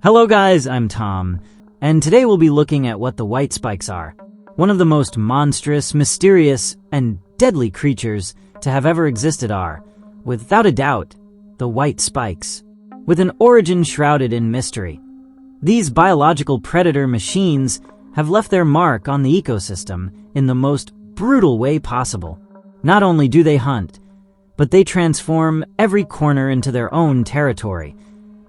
Hello guys, I'm Tom, and today we'll be looking at what the white spikes are. One of the most monstrous, mysterious, and deadly creatures to have ever existed are, without a doubt, the white spikes. With an origin shrouded in mystery, these biological predator machines have left their mark on the ecosystem in the most brutal way possible. Not only do they hunt, but they transform every corner into their own territory,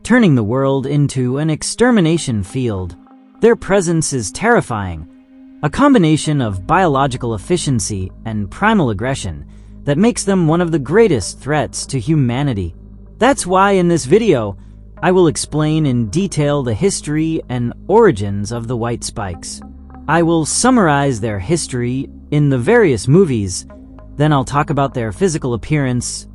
turning the world into an extermination field. Their presence is terrifying, a combination of biological efficiency and primal aggression that makes them one of the greatest threats to humanity. That's why in this video, I will explain in detail the history and origins of the white spikes. I will summarize their history in the various movies, then I'll talk about their physical appearance,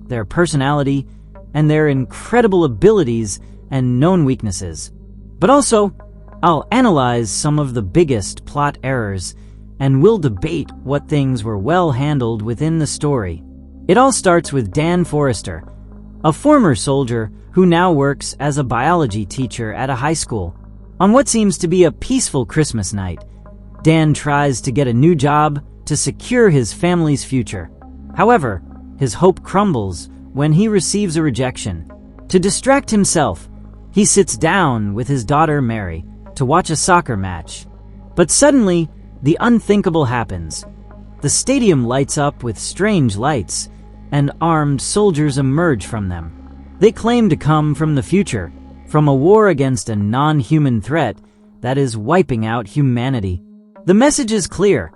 their personality, and their incredible abilities and known weaknesses. But also, I'll analyze some of the biggest plot errors, and we'll debate what things were well handled within the story. It all starts with Dan Forrester, a former soldier who now works as a biology teacher at a high school. On what seems to be a peaceful Christmas night, Dan tries to get a new job to secure his family's future. However, his hope crumbles when he receives a rejection. To distract himself, he sits down with his daughter Mary to watch a soccer match. But suddenly, the unthinkable happens. The stadium lights up with strange lights, and armed soldiers emerge from them. They claim to come from the future, from a war against a non-human threat that is wiping out humanity. The message is clear.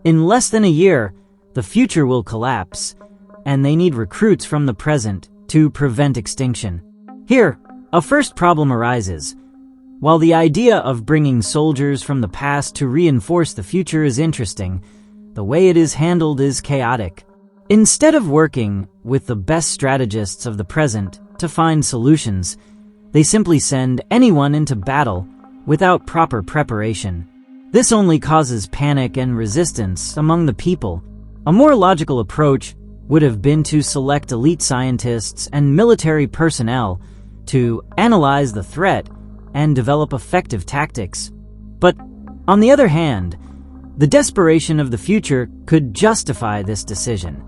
In less than a year, the future will collapse, and they need recruits from the present to prevent extinction. Here, a first problem arises. While the idea of bringing soldiers from the past to reinforce the future is interesting, the way it is handled is chaotic. Instead of working with the best strategists of the present to find solutions, they simply send anyone into battle without proper preparation. This only causes panic and resistance among the people. A more logical approach would have been to select elite scientists and military personnel to analyze the threat and develop effective tactics. But on the other hand, the desperation of the future could justify this decision.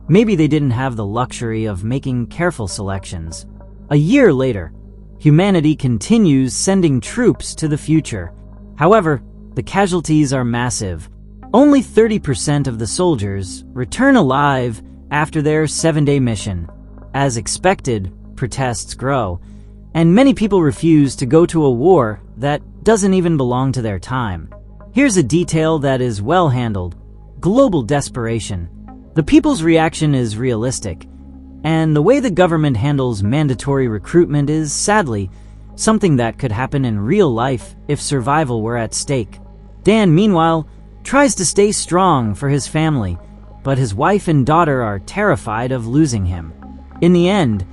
Maybe they didn't have the luxury of making careful selections. A year later, humanity continues sending troops to the future. However, the casualties are massive. Only 30% of the soldiers return alive after their 7-day mission. As expected, protests grow, and many people refuse to go to a war that doesn't even belong to their time. Here's a detail that is well handled: global desperation. The people's reaction is realistic, and the way the government handles mandatory recruitment is, sadly, something that could happen in real life if survival were at stake. Dan, meanwhile, tries to stay strong for his family, but his wife and daughter are terrified of losing him. In the end,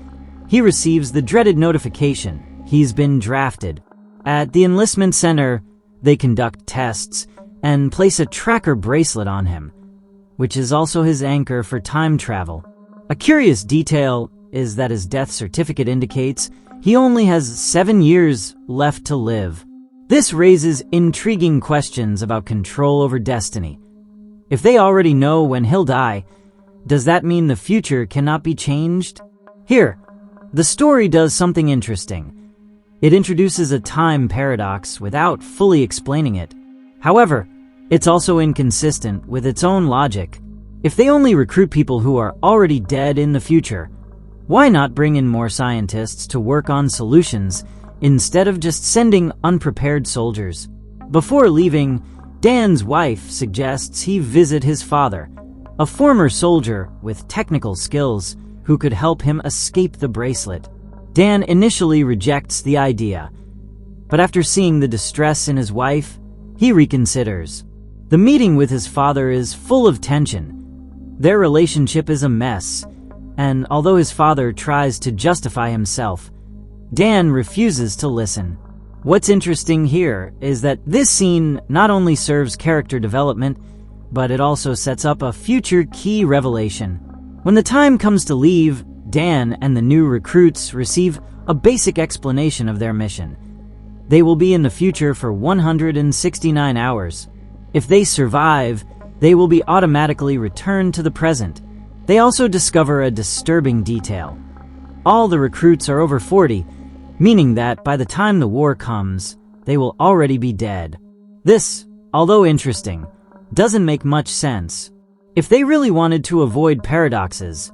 he receives the dreaded notification he's been drafted. At the enlistment center, they conduct tests and place a tracker bracelet on him, which is also his anchor for time travel. A curious detail is that his death certificate indicates he only has 7 years left to live. This raises intriguing questions about control over destiny. If they already know when he'll die, does that mean the future cannot be changed? Here, the story does something interesting. It introduces a time paradox without fully explaining it. However, it's also inconsistent with its own logic. If they only recruit people who are already dead in the future, why not bring in more scientists to work on solutions instead of just sending unprepared soldiers? Before leaving, Dan's wife suggests he visit his father, a former soldier with technical skills who could help him escape the bracelet. Dan initially rejects the idea, but after seeing the distress in his wife, he reconsiders. The meeting with his father is full of tension. Their relationship is a mess, and although his father tries to justify himself, Dan refuses to listen. What's interesting here is that this scene not only serves character development, but it also sets up a future key revelation. When the time comes to leave, Dan and the new recruits receive a basic explanation of their mission. They will be in the future for 169 hours. If they survive, they will be automatically returned to the present. They also discover a disturbing detail. All the recruits are over 40, meaning that by the time the war comes, they will already be dead. This, although interesting, doesn't make much sense. If they really wanted to avoid paradoxes,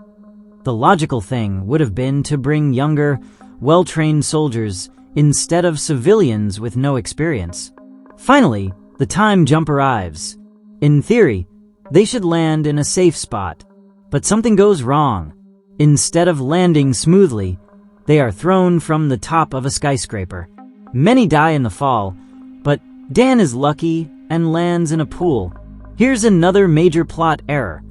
the logical thing would have been to bring younger, well-trained soldiers instead of civilians with no experience. Finally, the time jump arrives. In theory, they should land in a safe spot, but something goes wrong. Instead of landing smoothly, they are thrown from the top of a skyscraper. Many die in the fall, but Dan is lucky and lands in a pool. Here's another major plot error.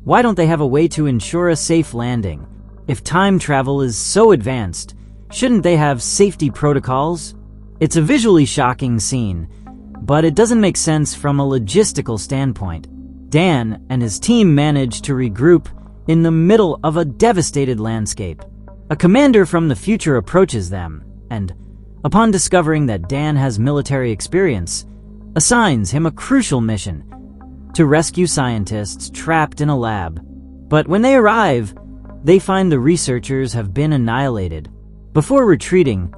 Why don't they have a way to ensure a safe landing? If time travel is so advanced, shouldn't they have safety protocols? It's a visually shocking scene, but it doesn't make sense from a logistical standpoint. Dan and his team manage to regroup in the middle of a devastated landscape. A commander from the future approaches them, and, upon discovering that Dan has military experience, assigns him a crucial mission: to rescue scientists trapped in a lab. But when they arrive, they find the researchers have been annihilated. Before retreating,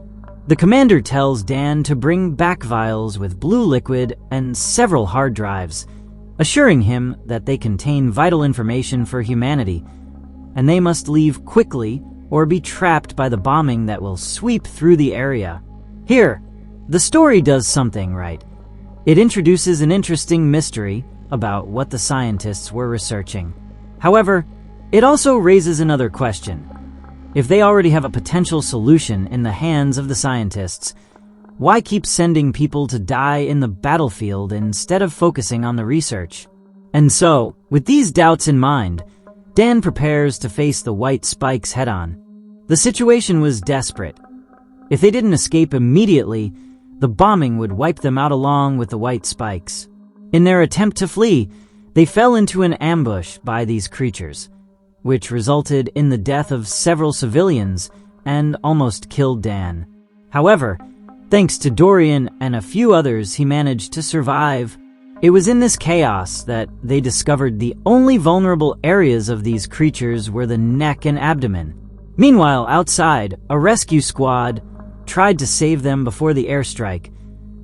the commander tells Dan to bring back vials with blue liquid and several hard drives, assuring him that they contain vital information for humanity, and they must leave quickly or be trapped by the bombing that will sweep through the area. Here, the story does something right. It introduces an interesting mystery about what the scientists were researching. However, it also raises another question. If they already have a potential solution in the hands of the scientists, why keep sending people to die in the battlefield instead of focusing on the research? And so, with these doubts in mind, Dan prepares to face the white spikes head-on. The situation was desperate. If they didn't escape immediately, the bombing would wipe them out along with the white spikes. In their attempt to flee, they fell into an ambush by these creatures, which resulted in the death of several civilians and almost killed Dan. However, thanks to Dorian and a few others, he managed to survive. It was in this chaos that they discovered the only vulnerable areas of these creatures were the neck and abdomen. Meanwhile, outside, a rescue squad tried to save them before the airstrike,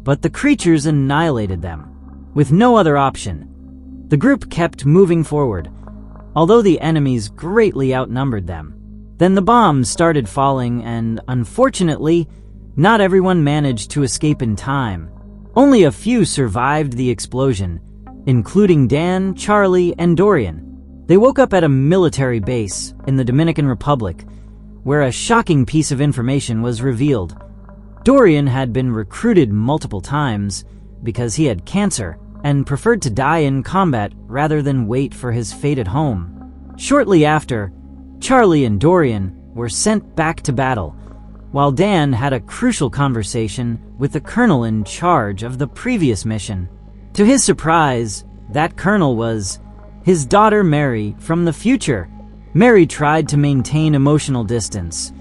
but the creatures annihilated them. With no other option, the group kept moving forward, although the enemies greatly outnumbered them. Then the bombs started falling, and unfortunately, not everyone managed to escape in time. Only a few survived the explosion, including Dan, Charlie, and Dorian. They woke up at a military base in the Dominican Republic, where a shocking piece of information was revealed. Dorian had been recruited multiple times because he had cancer and preferred to die in combat rather than wait for his fate at home. Shortly after, Charlie and Dorian were sent back to battle, while Dan had a crucial conversation with the colonel in charge of the previous mission. To his surprise, that colonel was his daughter Mary from the future. Mary tried to maintain emotional distance,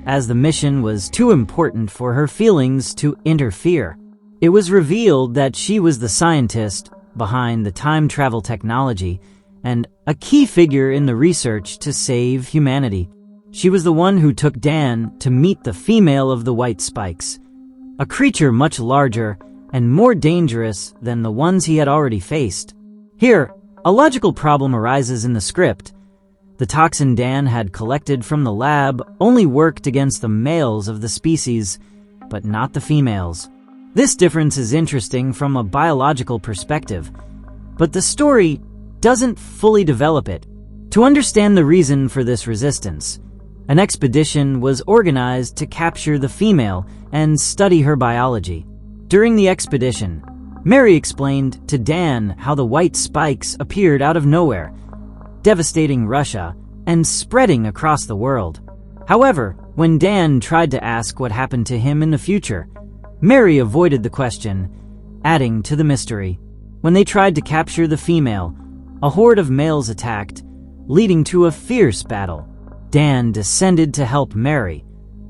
as the mission was too important for her feelings to interfere. It was revealed that she was the scientist behind the time travel technology and a key figure in the research to save humanity. She was the one who took Dan to meet the female of the white spikes, a creature much larger and more dangerous than the ones he had already faced. Here, a logical problem arises in the script. The toxin Dan had collected from the lab only worked against the males of the species, but not the females. This difference is interesting from a biological perspective, but the story doesn't fully develop it. To understand the reason for this resistance, an expedition was organized to capture the female and study her biology. During the expedition, Mary explained to Dan how the white spikes appeared out of nowhere, devastating Russia and spreading across the world. However, when Dan tried to ask what happened to him in the future, Mary avoided the question, adding to the mystery. When they tried to capture the female, a horde of males attacked, leading to a fierce battle. Dan descended to help Mary,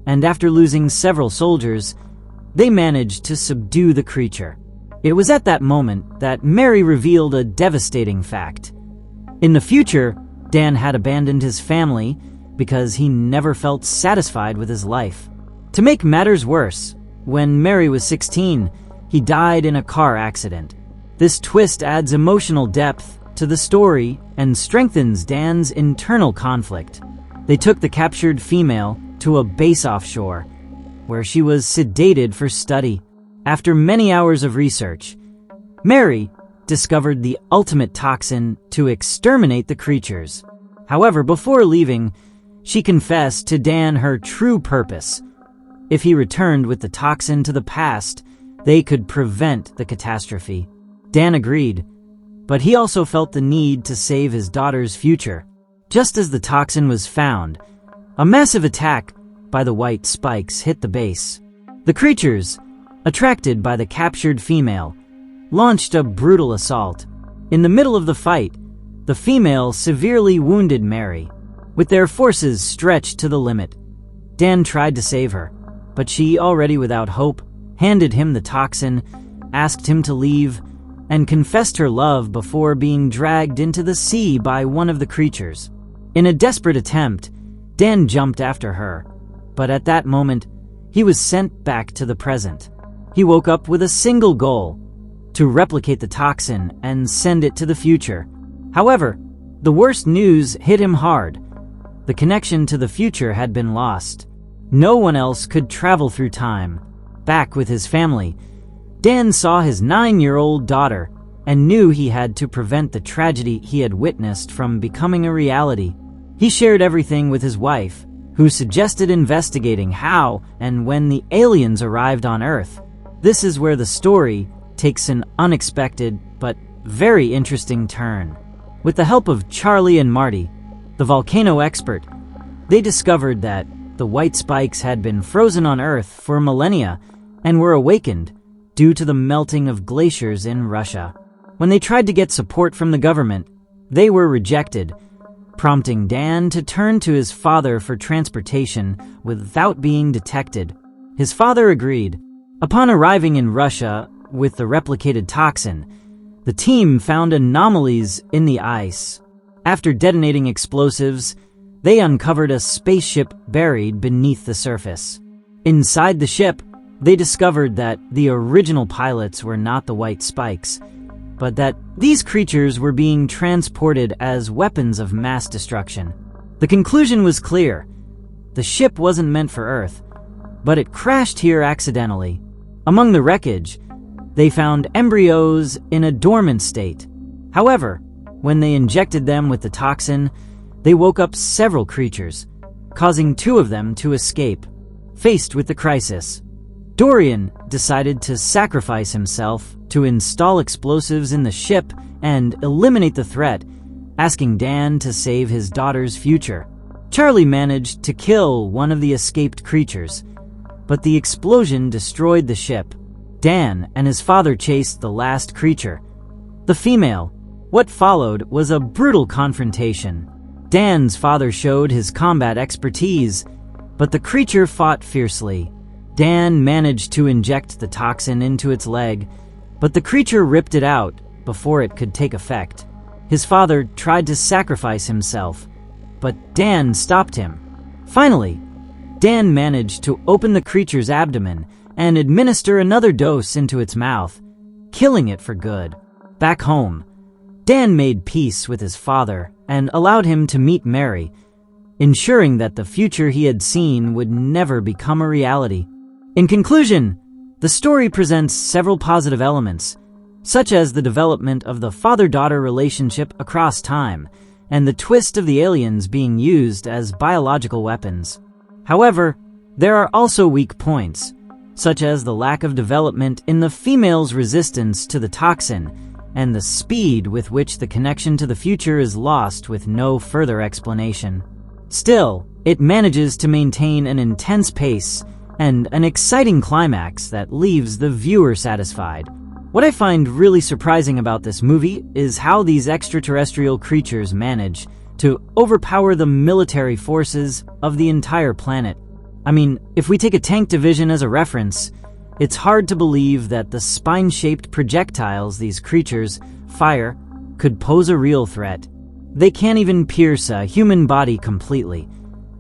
and after losing several soldiers, they managed to subdue the creature. It was at that moment that Mary revealed a devastating fact. In the future, Dan had abandoned his family because he never felt satisfied with his life. To make matters worse, when Mary was 16, he died in a car accident. This twist adds emotional depth to the story and strengthens Dan's internal conflict. They took the captured female to a base offshore, where she was sedated for study. After many hours of research, Mary discovered the ultimate toxin to exterminate the creatures. However, before leaving, she confessed to Dan her true purpose. If he returned with the toxin to the past, they could prevent the catastrophe. Dan agreed, but he also felt the need to save his daughter's future. Just as the toxin was found, a massive attack by the white spikes hit the base. The creatures, attracted by the captured female, launched a brutal assault. In the middle of the fight, the female severely wounded Mary. With their forces stretched to the limit, Dan tried to save her, but she, already without hope, handed him the toxin, asked him to leave, and confessed her love before being dragged into the sea by one of the creatures. In a desperate attempt, Dan jumped after her, but at that moment, he was sent back to the present. He woke up with a single goal: to replicate the toxin and send it to the future. However, the worst news hit him hard. The connection to the future had been lost. No one else could travel through time. Back with his family, Dan saw his 9-year-old daughter and knew he had to prevent the tragedy he had witnessed from becoming a reality. He shared everything with his wife, who suggested investigating how and when the aliens arrived on Earth. This is where the story takes an unexpected but very interesting turn. With the help of Charlie and Marty, the volcano expert, they discovered that the white spikes had been frozen on Earth for millennia and were awakened due to the melting of glaciers in Russia. When they tried to get support from the government, they were rejected, prompting Dan to turn to his father for transportation without being detected. His father agreed. Upon arriving in Russia with the replicated toxin, the team found anomalies in the ice. After detonating explosives, they uncovered a spaceship buried beneath the surface. Inside the ship, they discovered that the original pilots were not the white spikes, but that these creatures were being transported as weapons of mass destruction. The conclusion was clear. The ship wasn't meant for Earth, but it crashed here accidentally. Among the wreckage, they found embryos in a dormant state. However, when they injected them with the toxin, they woke up several creatures, causing 2 of them to escape. Faced with the crisis, Dorian decided to sacrifice himself to install explosives in the ship and eliminate the threat, asking Dan to save his daughter's future. Charlie managed to kill one of the escaped creatures, but the explosion destroyed the ship. Dan and his father chased the last creature, the female. What followed was a brutal confrontation. Dan's father showed his combat expertise, but the creature fought fiercely. Dan managed to inject the toxin into its leg, but the creature ripped it out before it could take effect. His father tried to sacrifice himself, but Dan stopped him. Finally, Dan managed to open the creature's abdomen and administer another dose into its mouth, killing it for good. Back home, Dan made peace with his father and allowed him to meet Mary, ensuring that the future he had seen would never become a reality. In conclusion, the story presents several positive elements, such as the development of the father-daughter relationship across time and the twist of the aliens being used as biological weapons. However, there are also weak points, such as the lack of development in the female's resistance to the toxin and the speed with which the connection to the future is lost with no further explanation. Still, it manages to maintain an intense pace and an exciting climax that leaves the viewer satisfied. What I find really surprising about this movie is how these extraterrestrial creatures manage to overpower the military forces of the entire planet. I mean, if we take a tank division as a reference, it's hard to believe that the spine-shaped projectiles these creatures fire could pose a real threat. They can't even pierce a human body completely,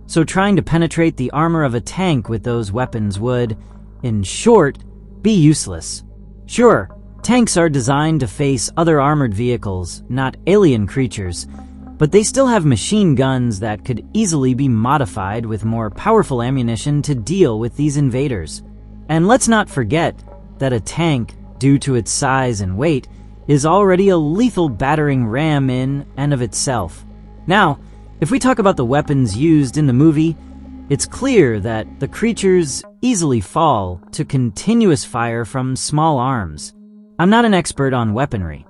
so trying to penetrate the armor of a tank with those weapons would, in short, be useless. Sure, tanks are designed to face other armored vehicles, not alien creatures, but they still have machine guns that could easily be modified with more powerful ammunition to deal with these invaders. And let's not forget that a tank, due to its size and weight, is already a lethal battering ram in and of itself. Now, if we talk about the weapons used in the movie, it's clear that the creatures easily fall to continuous fire from small arms. I'm not an expert on weaponry,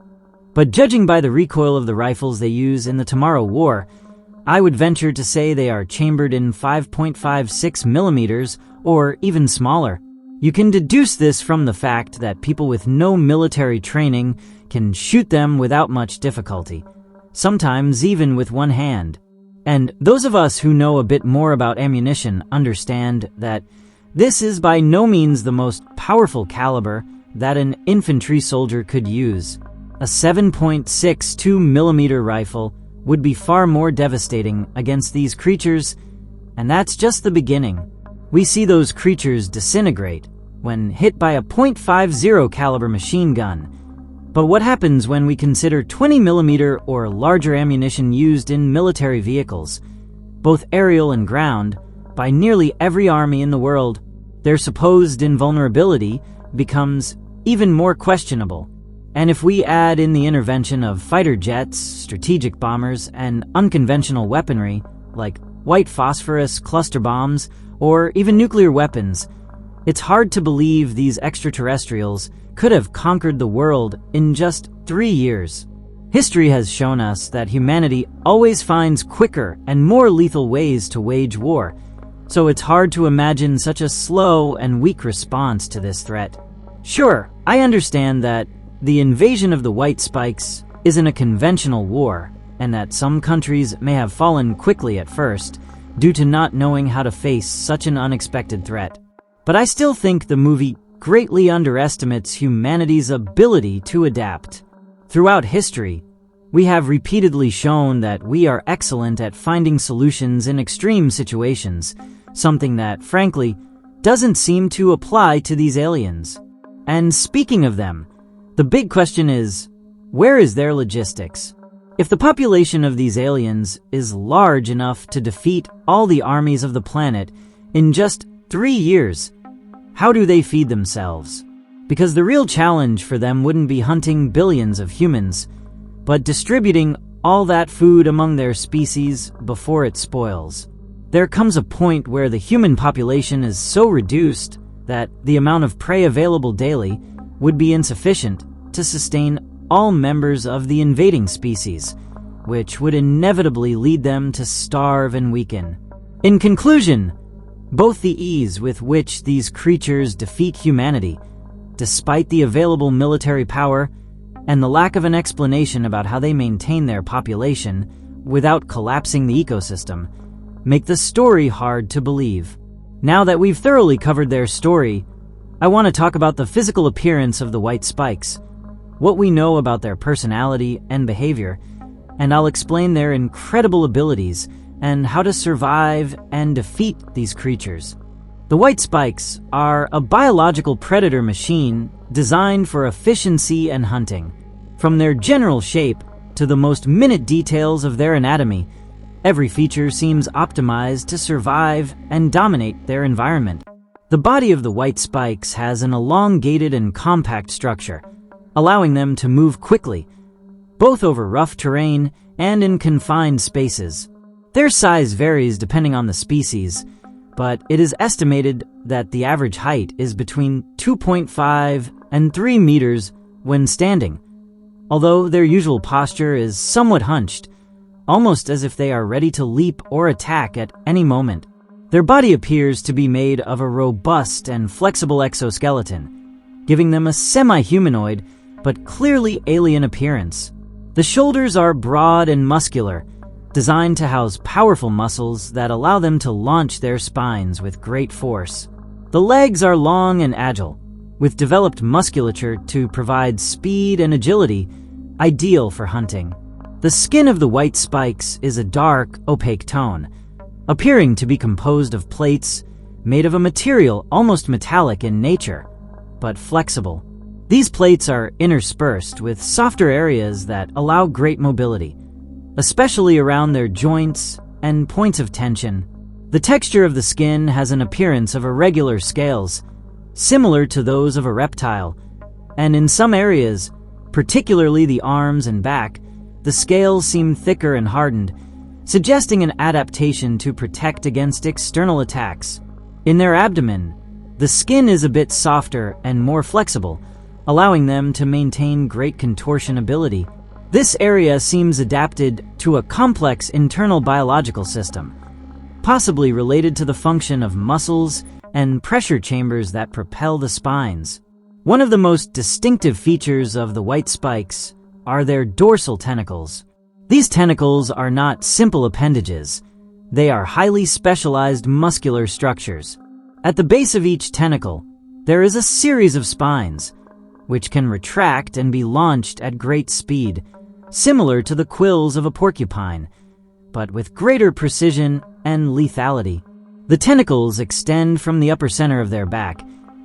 but judging by the recoil of the rifles they use in the Tomorrow War, I would venture to say they are chambered in 5.56 millimeters or even smaller. You can deduce this from the fact that people with no military training can shoot them without much difficulty, sometimes even with one hand. And those of us who know a bit more about ammunition understand that this is by no means the most powerful caliber that an infantry soldier could use. A 7.62 millimeter rifle would be far more devastating against these creatures, and that's just the beginning. We see those creatures disintegrate when hit by a .50 caliber machine gun. But what happens when we consider 20 millimeter or larger ammunition used in military vehicles, both aerial and ground, by nearly every army in the world? Their supposed invulnerability becomes even more questionable. And if we add in the intervention of fighter jets, strategic bombers, and unconventional weaponry, like white phosphorus cluster bombs, or even nuclear weapons, it's hard to believe these extraterrestrials could have conquered the world in just 3 years. History has shown us that humanity always finds quicker and more lethal ways to wage war, so it's hard to imagine such a slow and weak response to this threat. Sure, I understand that the invasion of the White Spikes isn't a conventional war, and that some countries may have fallen quickly at first due to not knowing how to face such an unexpected threat. But I still think the movie greatly underestimates humanity's ability to adapt. Throughout history, we have repeatedly shown that we are excellent at finding solutions in extreme situations, something that, frankly, doesn't seem to apply to these aliens. And speaking of them, the big question is, where is their logistics? If the population of these aliens is large enough to defeat all the armies of the planet in just 3 years, how do they feed themselves? Because the real challenge for them wouldn't be hunting billions of humans, but distributing all that food among their species before it spoils. There comes a point where the human population is so reduced that the amount of prey available daily would be insufficient to sustain all members of the invading species, which would inevitably lead them to starve and weaken. In conclusion, both the ease with which these creatures defeat humanity, despite the available military power, and the lack of an explanation about how they maintain their population without collapsing the ecosystem, make the story hard to believe. Now that we've thoroughly covered their story, I want to talk about the physical appearance of the White Spikes, what we know about their personality and behavior, and I'll explain their incredible abilities and how to survive and defeat these creatures. The White Spikes are a biological predator machine designed for efficiency and hunting. From their general shape to the most minute details of their anatomy, every feature seems optimized to survive and dominate their environment. The body of the White Spikes has an elongated and compact structure, allowing them to move quickly, both over rough terrain and in confined spaces. Their size varies depending on the species, but it is estimated that the average height is between 2.5 and 3 meters when standing, although their usual posture is somewhat hunched, almost as if they are ready to leap or attack at any moment. Their body appears to be made of a robust and flexible exoskeleton, giving them a semi-humanoid but clearly alien appearance. The shoulders are broad and muscular, designed to house powerful muscles that allow them to launch their spines with great force. The legs are long and agile, with developed musculature to provide speed and agility, ideal for hunting. The skin of the white spikes is a dark, opaque tone, appearing to be composed of plates made of a material almost metallic in nature, but flexible. These plates are interspersed with softer areas that allow great mobility, especially around their joints and points of tension. The texture of the skin has an appearance of irregular scales, similar to those of a reptile, and in some areas, particularly the arms and back, the scales seem thicker and hardened, suggesting an adaptation to protect against external attacks. In their abdomen, the skin is a bit softer and more flexible, allowing them to maintain great contortion ability. This area seems adapted to a complex internal biological system, possibly related to the function of muscles and pressure chambers that propel the spines. One of the most distinctive features of the white spikes are their dorsal tentacles. These tentacles are not simple appendages. They are highly specialized muscular structures. At the base of each tentacle, there is a series of spines, which can retract and be launched at great speed, similar to the quills of a porcupine, but with greater precision and lethality. The tentacles extend from the upper center of their back,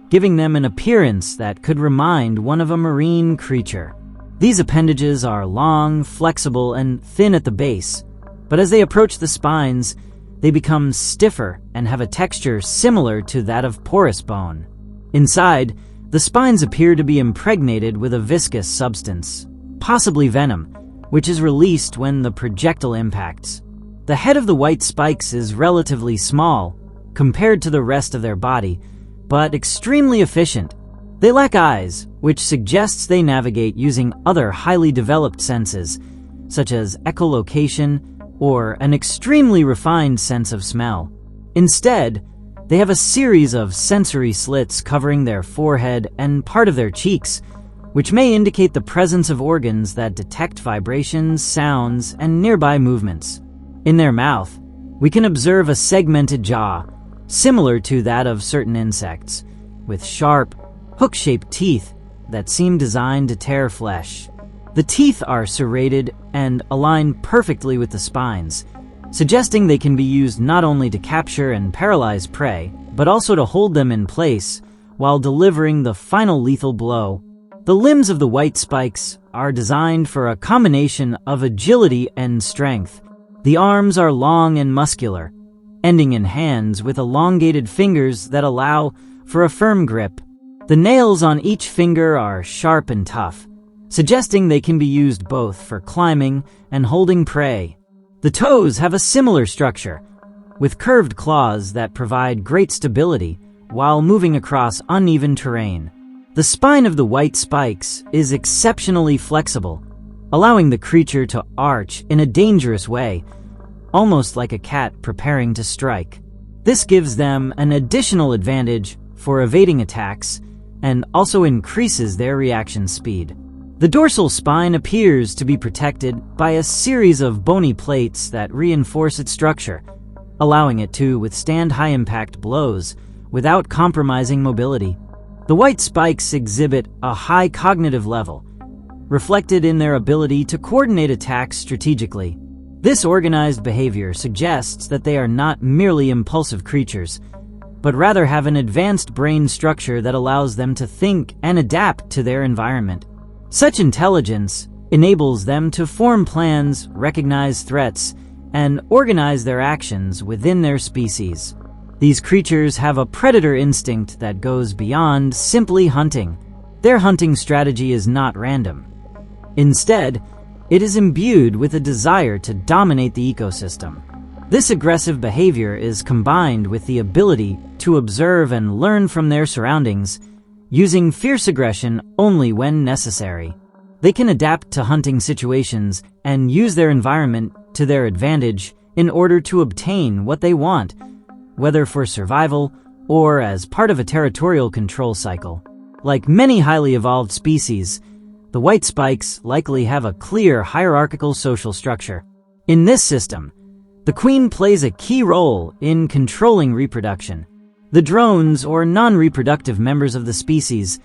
giving them an appearance that could remind one of a marine creature. These appendages are long, flexible, and thin at the base, but as they approach the spines, they become stiffer and have a texture similar to that of porous bone. Inside, the spines appear to be impregnated with a viscous substance, possibly venom, which is released when the projectile impacts. The head of the white spikes is relatively small compared to the rest of their body, but extremely efficient. They lack eyes, which suggests they navigate using other highly developed senses, such as echolocation or an extremely refined sense of smell. Instead, they have a series of sensory slits covering their forehead and part of their cheeks, which may indicate the presence of organs that detect vibrations, sounds, and nearby movements. In their mouth, we can observe a segmented jaw, similar to that of certain insects, with sharp, hook-shaped teeth that seem designed to tear flesh. The teeth are serrated and align perfectly with the spines, suggesting they can be used not only to capture and paralyze prey, but also to hold them in place while delivering the final lethal blow. The limbs of the white spikes are designed for a combination of agility and strength. The arms are long and muscular, ending in hands with elongated fingers that allow for a firm grip. The nails on each finger are sharp and tough, suggesting they can be used both for climbing and holding prey. The toes have a similar structure, with curved claws that provide great stability while moving across uneven terrain. The spine of the white spikes is exceptionally flexible, allowing the creature to arch in a dangerous way, almost like a cat preparing to strike. This gives them an additional advantage for evading attacks and also increases their reaction speed. The dorsal spine appears to be protected by a series of bony plates that reinforce its structure, allowing it to withstand high-impact blows without compromising mobility. The white spikes exhibit a high cognitive level, reflected in their ability to coordinate attacks strategically. This organized behavior suggests that they are not merely impulsive creatures, but rather have an advanced brain structure that allows them to think and adapt to their environment. Such intelligence enables them to form plans, recognize threats, and organize their actions within their species. These creatures have a predator instinct that goes beyond simply hunting. Their hunting strategy is not random. Instead, it is imbued with a desire to dominate the ecosystem. This aggressive behavior is combined with the ability to observe and learn from their surroundings, using fierce aggression only when necessary. They can adapt to hunting situations and use their environment to their advantage in order to obtain what they want, whether for survival or as part of a territorial control cycle. Like many highly evolved species, the white spikes likely have a clear hierarchical social structure. In this system, the queen plays a key role in controlling reproduction. The drones, or non-reproductive members of the species,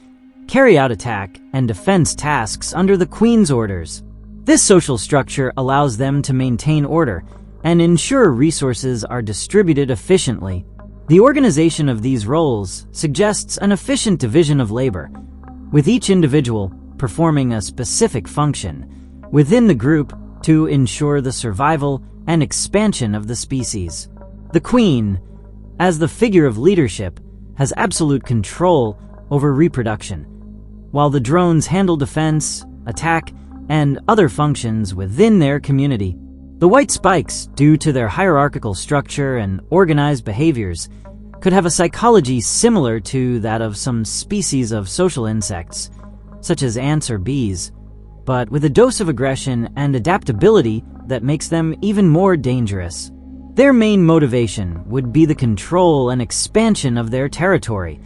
carry out attack and defense tasks under the queen's orders. This social structure allows them to maintain order and ensure resources are distributed efficiently. The organization of these roles suggests an efficient division of labor, with each individual performing a specific function within the group to ensure the survival and expansion of the species. The queen, as the figure of leadership, has absolute control over reproduction, while the drones handle defense, attack, and other functions within their community. The white spikes, due to their hierarchical structure and organized behaviors, could have a psychology similar to that of some species of social insects, such as ants or bees, but with a dose of aggression and adaptability that makes them even more dangerous. Their main motivation would be the control and expansion of their territory,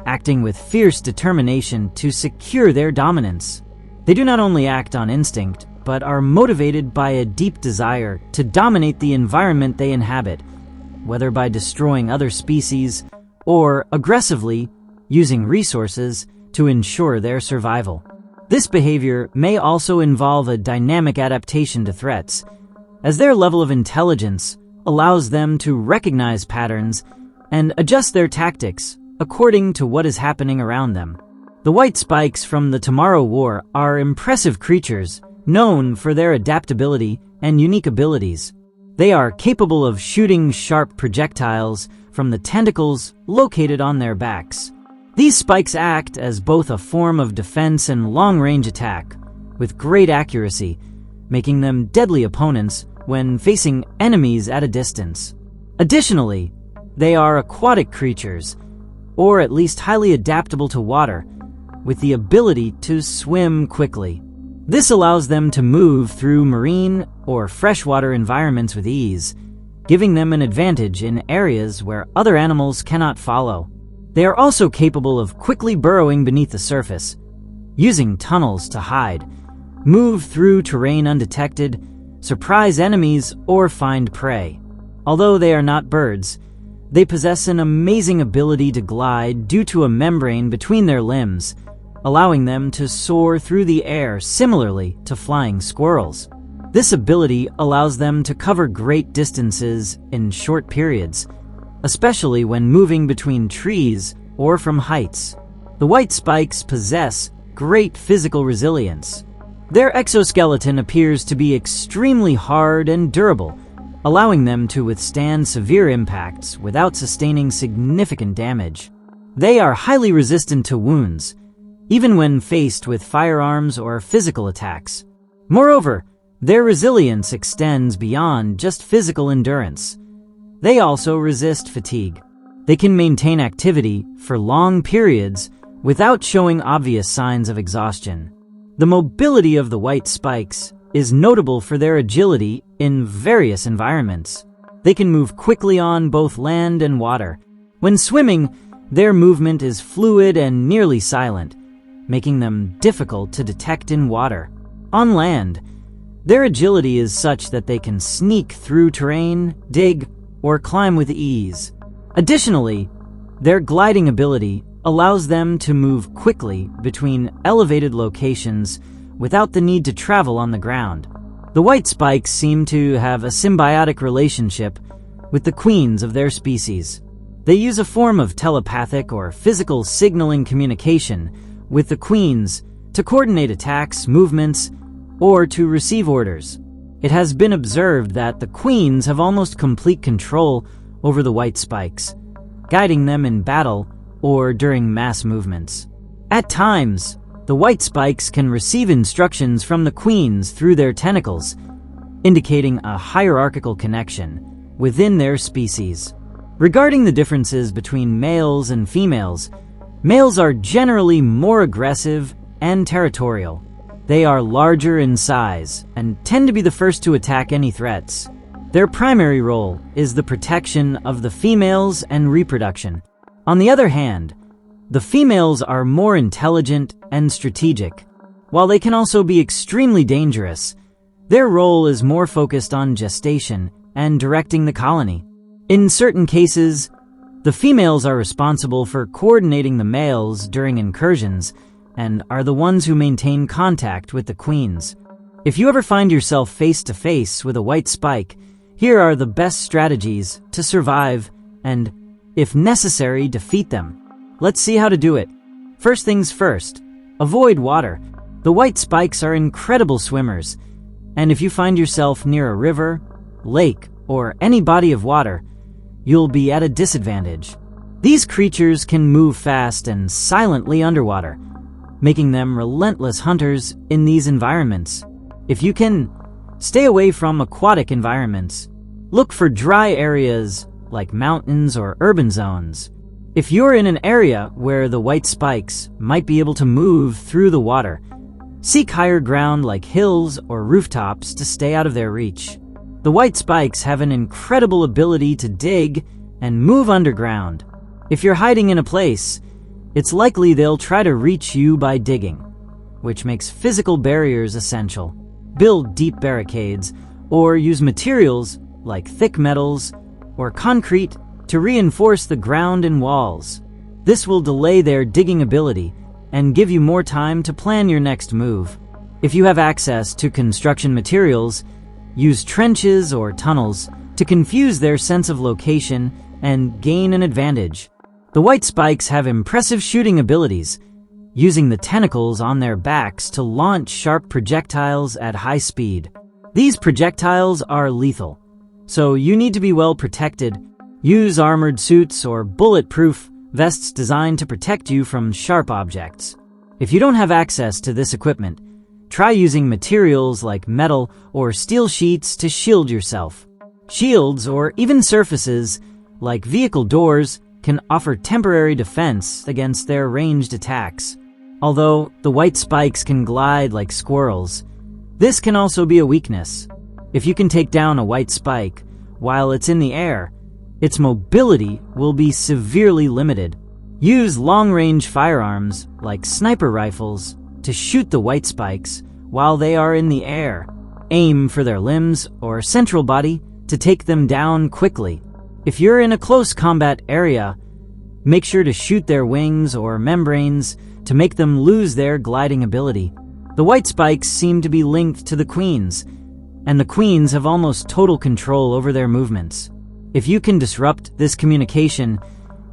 acting with fierce determination to secure their dominance. They do not only act on instinct, but are motivated by a deep desire to dominate the environment they inhabit, whether by destroying other species or aggressively using resources to ensure their survival. This behavior may also involve a dynamic adaptation to threats, as their level of intelligence allows them to recognize patterns and adjust their tactics according to what is happening around them. The white spikes from the Tomorrow War are impressive creatures known for their adaptability and unique abilities. They are capable of shooting sharp projectiles from the tentacles located on their backs. These spikes act as both a form of defense and long-range attack, with great accuracy, making them deadly opponents when facing enemies at a distance. Additionally, they are aquatic creatures, or at least highly adaptable to water, with the ability to swim quickly. This allows them to move through marine or freshwater environments with ease, giving them an advantage in areas where other animals cannot follow. They are also capable of quickly burrowing beneath the surface, using tunnels to hide, move through terrain undetected, surprise enemies, or find prey. Although they are not birds, they possess an amazing ability to glide due to a membrane between their limbs, allowing them to soar through the air similarly to flying squirrels. This ability allows them to cover great distances in short periods, especially when moving between trees or from heights. The white spikes possess great physical resilience. Their exoskeleton appears to be extremely hard and durable, allowing them to withstand severe impacts without sustaining significant damage. They are highly resistant to wounds, even when faced with firearms or physical attacks. Moreover, their resilience extends beyond just physical endurance. They also resist fatigue. They can maintain activity for long periods without showing obvious signs of exhaustion. The mobility of the white spikes is notable for their agility in various environments. They can move quickly on both land and water. When swimming, their movement is fluid and nearly silent, making them difficult to detect in water. On land, their agility is such that they can sneak through terrain, dig, or climb with ease. Additionally, their gliding ability allows them to move quickly between elevated locations without the need to travel on the ground. The white spikes seem to have a symbiotic relationship with the queens of their species. They use a form of telepathic or physical signaling communication with the queens to coordinate attacks, movements, or to receive orders. It has been observed that the queens have almost complete control over the white spikes, guiding them in battle or during mass movements. At times, the white spikes can receive instructions from the queens through their tentacles, indicating a hierarchical connection within their species. Regarding the differences between males and females, males are generally more aggressive and territorial. They are larger in size and tend to be the first to attack any threats. Their primary role is the protection of the females and reproduction. On the other hand, the females are more intelligent and strategic. While they can also be extremely dangerous, Their role is more focused on gestation and directing the colony. In certain cases, the females are responsible for coordinating the males during incursions and are the ones who maintain contact with the queens. If you ever find yourself face to face with a white spike, here are the best strategies to survive and, if necessary, defeat them. Let's see how to do it. First things first, avoid water. The white spikes are incredible swimmers, and if you find yourself near a river, lake, or any body of water, you'll be at a disadvantage. These creatures can move fast and silently underwater, making them relentless hunters in these environments. If you can, stay away from aquatic environments. Look for dry areas like mountains or urban zones. If you're in an area where the white spikes might be able to move through the water, seek higher ground like hills or rooftops to stay out of their reach. The white spikes have an incredible ability to dig and move underground. If you're hiding in a place, it's likely they'll try to reach you by digging, which makes physical barriers essential. Build deep barricades or use materials like thick metals or concrete to reinforce the ground and walls. This will delay their digging ability and give you more time to plan your next move. If you have access to construction materials, use trenches or tunnels to confuse their sense of location and gain an advantage. The white spikes have impressive shooting abilities, using the tentacles on their backs to launch sharp projectiles at high speed. These projectiles are lethal, so you need to be well protected. Use armored suits or bulletproof vests designed to protect you from sharp objects. If you don't have access to this equipment, try using materials like metal or steel sheets to shield yourself. Shields or even surfaces like vehicle doors can offer temporary defense against their ranged attacks. Although the white spikes can glide like squirrels, this can also be a weakness. If you can take down a white spike while it's in the air, its mobility will be severely limited. Use long-range firearms like sniper rifles to shoot the white spikes while they are in the air. Aim for their limbs or central body to take them down quickly. If you're in a close combat area, make sure to shoot their wings or membranes to make them lose their gliding ability. The white spikes seem to be linked to the queens, and the queens have almost total control over their movements. If you can disrupt this communication,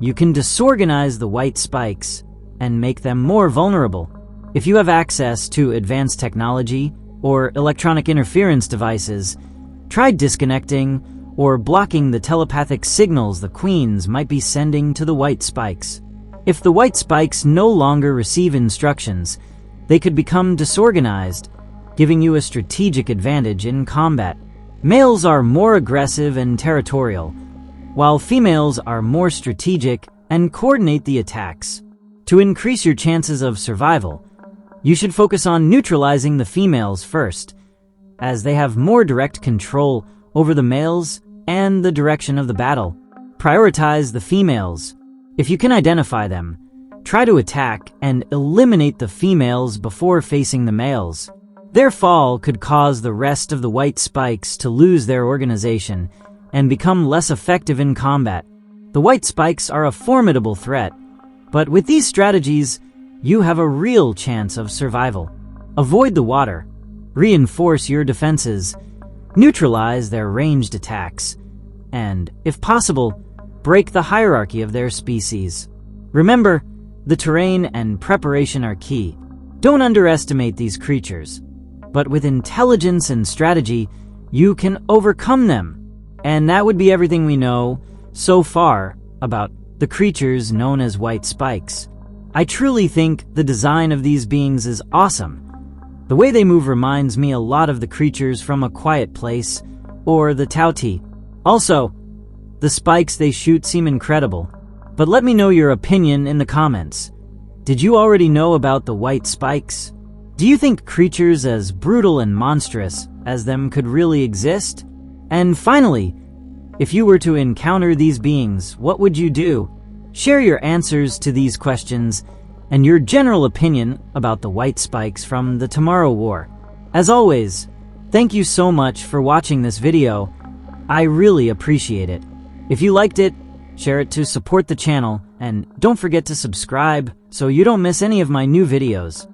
you can disorganize the white spikes and make them more vulnerable. If you have access to advanced technology or electronic interference devices, try disconnecting or blocking the telepathic signals the queens might be sending to the white spikes. If the white spikes no longer receive instructions, they could become disorganized, giving you a strategic advantage in combat. Males are more aggressive and territorial, while females are more strategic and coordinate the attacks. To increase your chances of survival, you should focus on neutralizing the females first, as they have more direct control over the males and the direction of the battle. Prioritize the females. If you can identify them, try to attack and eliminate the females before facing the males. Their fall could cause the rest of the white spikes to lose their organization and become less effective in combat. The white spikes are a formidable threat, but with these strategies, you have a real chance of survival. Avoid the water, reinforce your defenses, neutralize their ranged attacks, and, if possible, break the hierarchy of their species. Remember, the terrain and preparation are key. Don't underestimate these creatures, but with intelligence and strategy, you can overcome them. And that would be everything we know so far about the creatures known as white spikes. I truly think the design of these beings is awesome. The way they move reminds me a lot of the creatures from A Quiet Place or the Tauti. Also, the spikes they shoot seem incredible. But let me know your opinion in the comments. Did you already know about the white spikes? Do you think creatures as brutal and monstrous as them could really exist? And finally, if you were to encounter these beings, what would you do? Share your answers to these questions and your general opinion about the white spikes from the Tomorrow War. As always, Thank you so much for watching this video. I really appreciate it. If you liked it, share it to support the channel, and don't forget to subscribe so you don't miss any of my new videos.